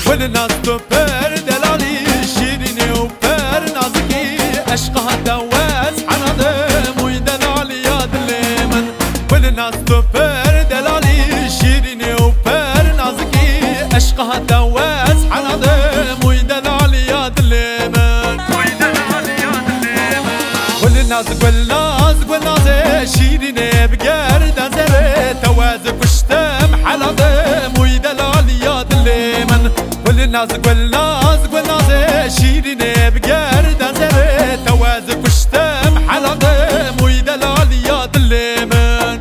والناس تبر دلالي شيريني وبر نازكي عشقها دواس حنادم ويدلالي يا دليمن والناس تبر دلالي شيريني وبر نازكي عشقها دواس حنادم ويدلالي يا دليمن والناس والناس شيريني بقرد زر توازك وشتم حنادم ويدلالي يا دليمن والناس شيريني بقرد زر توازك وشتم حلقم ويدلالي يا دليمن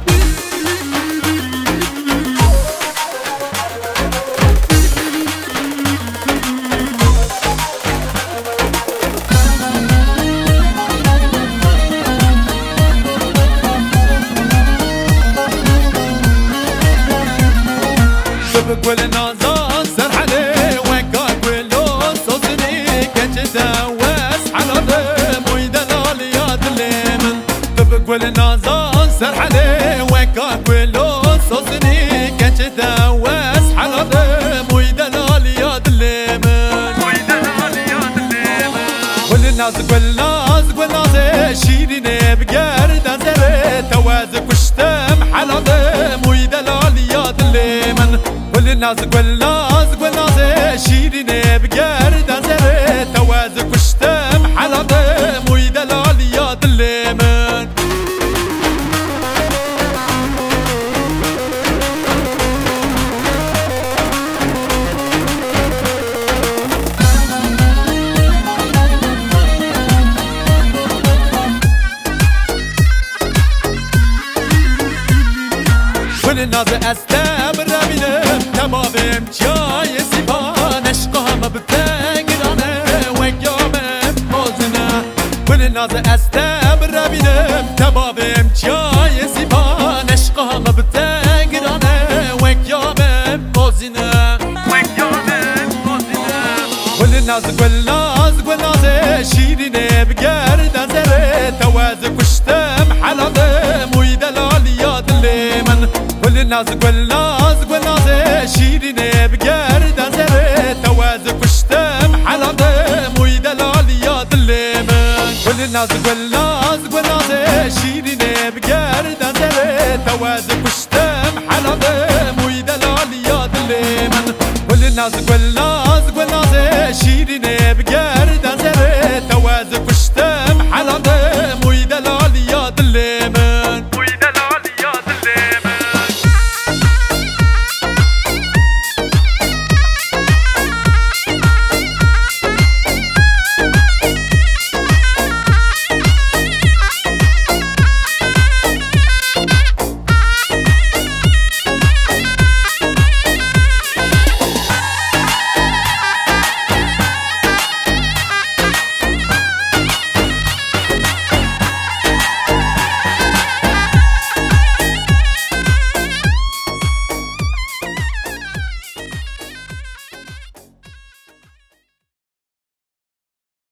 سبق والناس زرح عليه وقاك ولو صوتني كتدوس على ضم ويدلالي يا دليمن سبق والناس زرح عليه وقاك ولو صوتني كتدوس على ضم ويدلالي يا دليمن والناس شيريني بقرد زر توازك وشتم على ضم ويدلالي يا دليمن والناس شيريني بقرد زر توازك وشتم حلقم ويدلالي يا دليمن والناس استمر بينهم تمامم جاي سيبان عشقها ما بتقدرنا وقيامم موزنا والناس استمر بينهم تمامم جاي سيبان عشقها ما بتقدرنا وقيامم موزنا والناس شيريني بقرد زر توازك وشتم حلقم ويدلالي يا دليمن والناس شيريني بقرد زر توازك وشتم حلقم ويدلالي يا دليمن والناس